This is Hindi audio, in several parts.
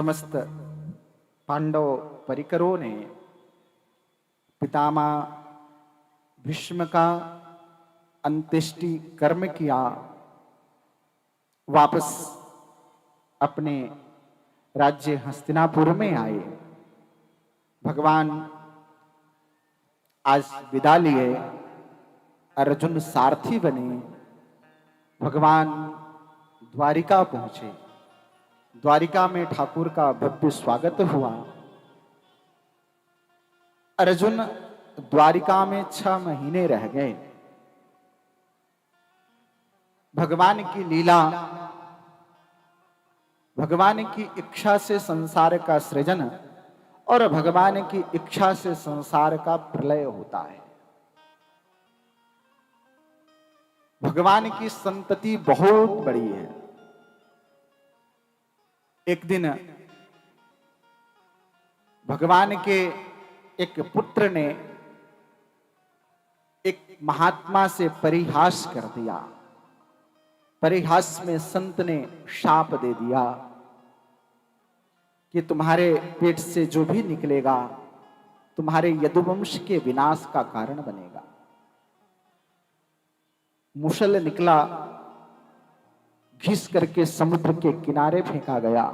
समस्त पांडव परिकरों ने पितामह भीष्म का अंत्येष्टि कर्म किया, वापस अपने राज्य हस्तिनापुर में आए। भगवान आज विदा लिए, अर्जुन सारथी बने, भगवान द्वारिका पहुंचे। द्वारिका में ठाकुर का भव्य स्वागत हुआ। अर्जुन द्वारिका में 6 महीने रह गए। भगवान की लीला, भगवान की इच्छा से संसार का सृजन और भगवान की इच्छा से संसार का प्रलय होता है। भगवान की संतति बहुत बड़ी है। एक दिन भगवान के एक पुत्र ने एक महात्मा से परिहास कर दिया। परिहास में संत ने शाप दे दिया कि तुम्हारे पेट से जो भी निकलेगा तुम्हारे यदुवंश के विनाश का कारण बनेगा। मुसल निकला, घिस करके समुद्र के किनारे फेंका गया।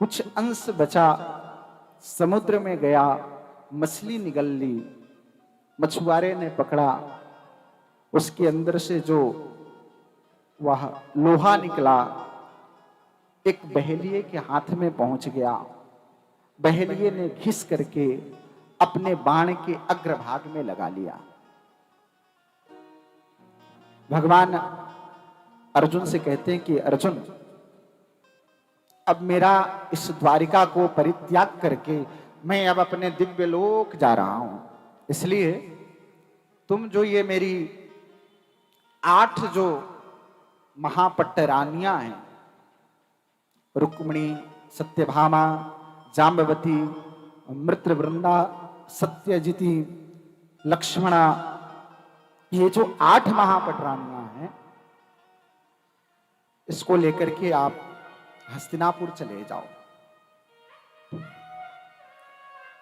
कुछ अंश बचा, समुद्र में गया, मछली निगल ली। मछुआरे ने पकड़ा, उसके अंदर से जो वह लोहा निकला एक बहेलिये के हाथ में पहुंच गया। बहेलिये ने घिस करके अपने बाण के अग्रभाग में लगा लिया। भगवान अर्जुन से कहते हैं कि अर्जुन, अब मेरा इस द्वारिका को परित्याग करके मैं अब अपने दिव्य लोक जा रहा हूं। इसलिए तुम जो ये मेरी 8 जो महापट्ट रानियां हैं, रुक्मिणी, सत्यभामा, जाम्बवती, मृत्रवृंदा, सत्यजिति, लक्ष्मणा, ये जो 8 महापट्ट रानियां हैं, इसको लेकर के आप हस्तिनापुर चले जाओ।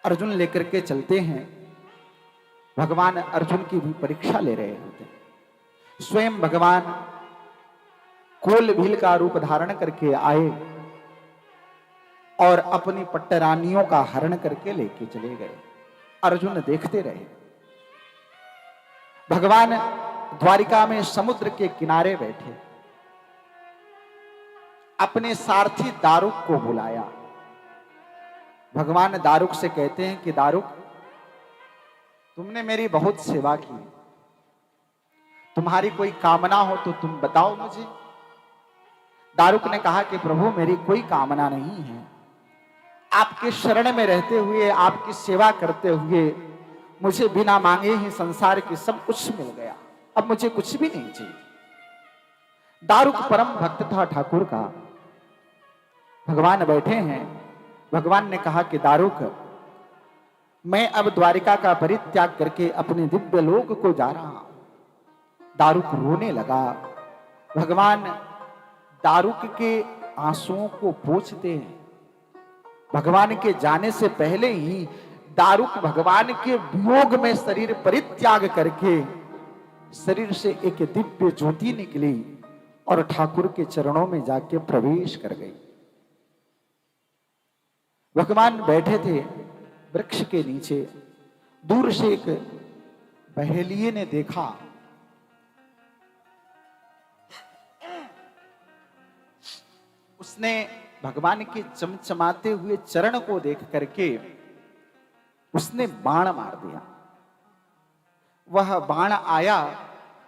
अर्जुन लेकर के चलते हैं। भगवान अर्जुन की भी परीक्षा ले रहे होते हैं। स्वयं भगवान कोल भील का रूप धारण करके आए और अपनी पट्टरानियों का हरण करके लेके चले गए। अर्जुन देखते रहे। भगवान द्वारिका में समुद्र के किनारे बैठे, अपने सारथी दारुक को बुलाया। भगवान दारुक से कहते हैं कि दारुक, तुमने मेरी बहुत सेवा की, तुम्हारी कोई कामना हो तो तुम बताओ मुझे। दारुक ने कहा कि प्रभु, मेरी कोई कामना नहीं है। आपके शरण में रहते हुए, आपकी सेवा करते हुए मुझे बिना मांगे ही संसार की सब कुछ मिल गया। अब मुझे कुछ भी नहीं चाहिए। दारुक परम भक्त था ठाकुर का। भगवान बैठे हैं। भगवान ने कहा कि दारुक, मैं अब द्वारिका का परित्याग करके अपने दिव्य लोक को जा रहा हूं। दारुक रोने लगा। भगवान दारुक के आंसुओं को पोंछते हैं। भगवान के जाने से पहले ही दारुक भगवान के वियोग में शरीर परित्याग करके शरीर से एक दिव्य ज्योति निकली और ठाकुर के चरणों में जाके प्रवेश कर गई। भगवान बैठे थे वृक्ष के नीचे। दूर से एक बहेलिये ने देखा। उसने भगवान के चमचमाते हुए चरण को देख करके उसने बाण मार दिया। वह बाण आया,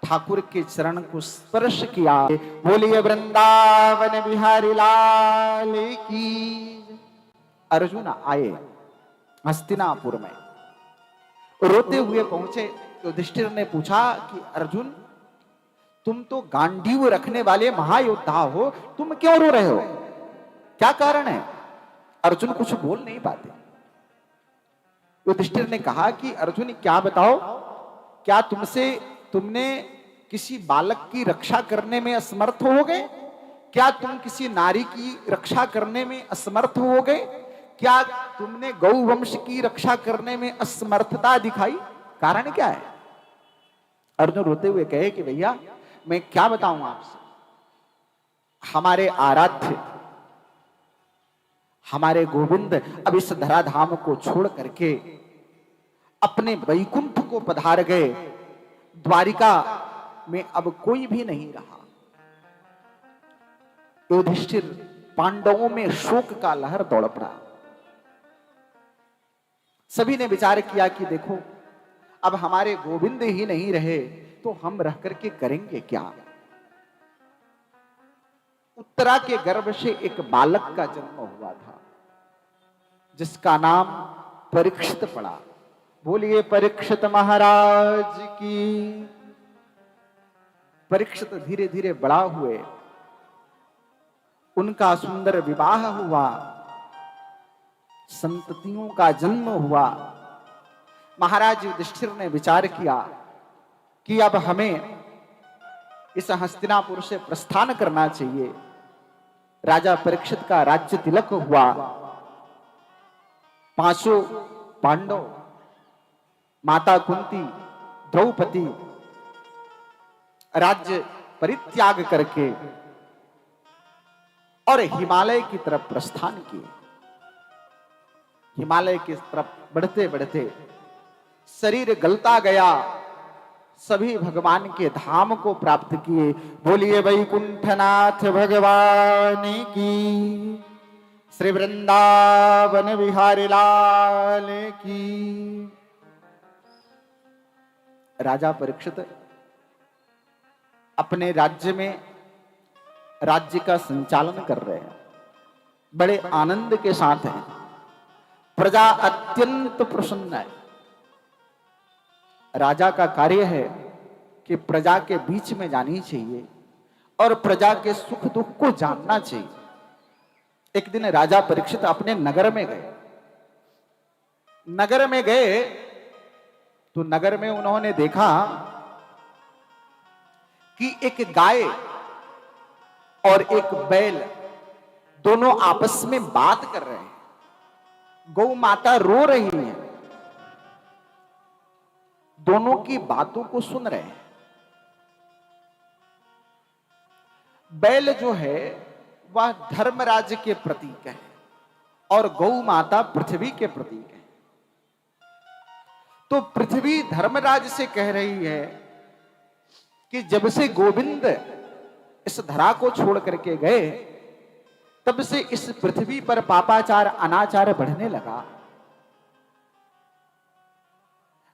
ठाकुर के चरण को स्पर्श किया। बोलिए वृंदावन बिहारी लाल की। अर्जुन आए हस्तिनापुर में, रोते हुए पहुंचे। युधिष्ठिर ने पूछा कि अर्जुन, तुम तो गांडीव रखने वाले महायोद्धा हो, तुम क्यों रो रहे हो? क्या कारण है? अर्जुन कुछ बोल नहीं पाते। युधिष्ठिर ने कहा कि अर्जुन, क्या बताओ, क्या तुमने किसी बालक की रक्षा करने में असमर्थ हो गए? क्या तुम किसी नारी की रक्षा करने में असमर्थ हो गए? क्या तुमने गौ वंश की रक्षा करने में असमर्थता दिखाई? कारण क्या है? अर्जुन रोते हुए कहे कि भैया मैं क्या बताऊं आपसे, हमारे आराध्य, हमारे गोविंद अब इस धराधाम को छोड़ करके अपने वैकुंठ को पधार गए। द्वारिका में अब कोई भी नहीं रहा। युधिष्ठिर, पांडवों में शोक का लहर दौड़ पड़ा। सभी ने विचार किया कि देखो, अब हमारे गोविंद ही नहीं रहे तो हम रह करके करेंगे क्या? उत्तरा के गर्भ से एक बालक का जन्म हुआ था जिसका नाम परीक्षित पड़ा। बोलिए परीक्षित महाराज की। परीक्षित धीरे धीरे बड़ा हुए, उनका सुंदर विवाह हुआ, संततियों का जन्म हुआ। महाराज युधिष्ठिर ने विचार किया कि अब हमें इस हस्तिनापुर से प्रस्थान करना चाहिए। राजा परीक्षित का राज्य तिलक हुआ। पांचों पांडव, माता कुंती, द्रौपदी राज्य परित्याग करके और हिमालय की तरफ प्रस्थान किए। हिमालय की तरफ बढ़ते बढ़ते शरीर गलता गया, सभी भगवान के धाम को प्राप्त किए। बोलिए वैकुंठनाथ भगवान की, श्री वृंदावन बिहारी लाल की। राजा परीक्षित अपने राज्य में राज्य का संचालन कर रहे हैं, बड़े आनंद के साथ हैं। प्रजा अत्यंत प्रसन्न है। राजा का कार्य है कि प्रजा के बीच में जानी चाहिए और प्रजा के सुख दुख को जानना चाहिए। एक दिन राजा परीक्षित अपने नगर में गए। नगर में गए तो नगर में उन्होंने देखा कि एक गाय और एक बैल दोनों आपस में बात कर रहे हैं। गौ माता रो रही है, दोनों की बातों को सुन रहे हैं। बैल जो है वह धर्मराज के प्रतीक है और गौ माता पृथ्वी के प्रतीक है। तो पृथ्वी धर्मराज से कह रही है कि जब से गोविंद इस धरा को छोड़ करके गए तब से इस पृथ्वी पर पापाचार अनाचार बढ़ने लगा।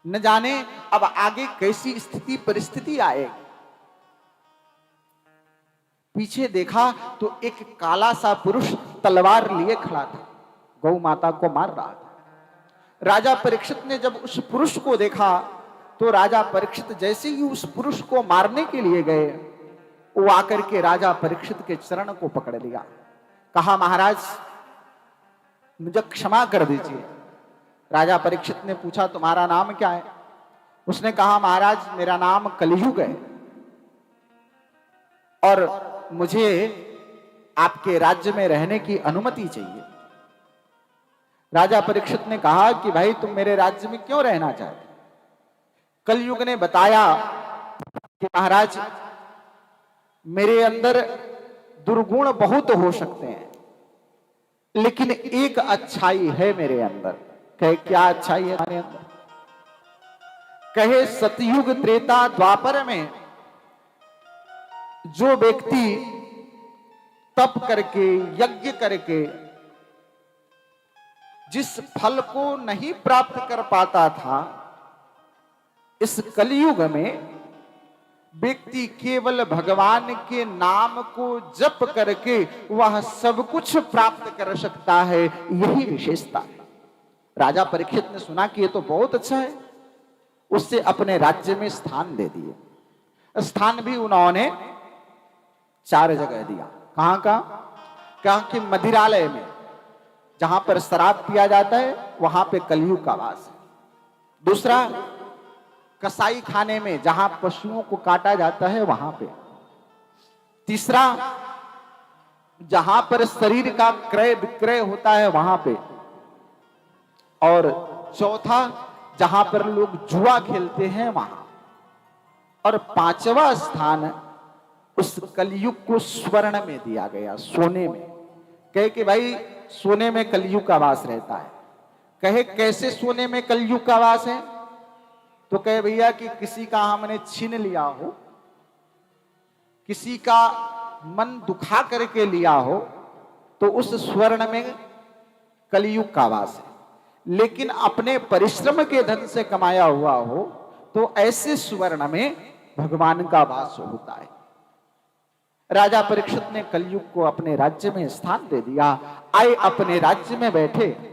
न जाने अब आगे कैसी स्थिति परिस्थिति आएगी। पीछे देखा तो एक काला सा पुरुष तलवार लिए खड़ा था, गौ माता को मार रहा था। राजा परीक्षित ने जब उस पुरुष को देखा तो राजा परीक्षित जैसे ही उस पुरुष को मारने के लिए गए, वो आकर के राजा परीक्षित के चरण को पकड़ लिया। कहा, महाराज मुझे क्षमा कर दीजिए। राजा परीक्षित ने पूछा, तुम्हारा नाम क्या है? उसने कहा, महाराज मेरा नाम कलियुग है और मुझे आपके राज्य में रहने की अनुमति चाहिए। राजा परीक्षित ने कहा कि भाई तुम मेरे राज्य में क्यों रहना चाहते? कलियुग ने बताया कि महाराज मेरे अंदर दुर्गुण बहुत हो सकते हैं, लेकिन एक अच्छाई है मेरे अंदर। कहे, क्या अच्छाई है हमारे अंदर? कहे, सतयुग त्रेता द्वापर में जो व्यक्ति तप करके यज्ञ करके जिस फल को नहीं प्राप्त कर पाता था, इस कलियुग में व्यक्ति केवल भगवान के नाम को जप करके वह सब कुछ प्राप्त कर सकता है। यही विशेषता है। राजा परीक्षित ने सुना कि ये तो बहुत अच्छा है, उससे अपने राज्य में स्थान दे दिए। स्थान भी उन्होंने 4 जगह दिया। कहां का? कहा कि मदिरालय में जहां पर शराब पिया जाता है वहां पे कलियुग का वास है। दूसरा, कसाई खाने में जहां पशुओं को काटा जाता है वहां पे। तीसरा, जहां पर शरीर का क्रय विक्रय होता है वहां पे, और चौथा जहां पर लोग जुआ खेलते हैं वहां, और पांचवा स्थान उस कलयुग को स्वर्ण में दिया गया, सोने में। कहे कि भाई सोने में कलयुग का वास रहता है। कहे कैसे सोने में कलयुग का वास है? तो कहे भैया कि किसी का हमने छीन लिया हो, किसी का मन दुखा करके लिया हो, तो उस स्वर्ण में कलयुग का वास है। लेकिन अपने परिश्रम के धन से कमाया हुआ हो तो ऐसे स्वर्ण में भगवान का वास होता है। राजा परीक्षित ने कलयुग को अपने राज्य में स्थान दे दिया। आए अपने राज्य में बैठे,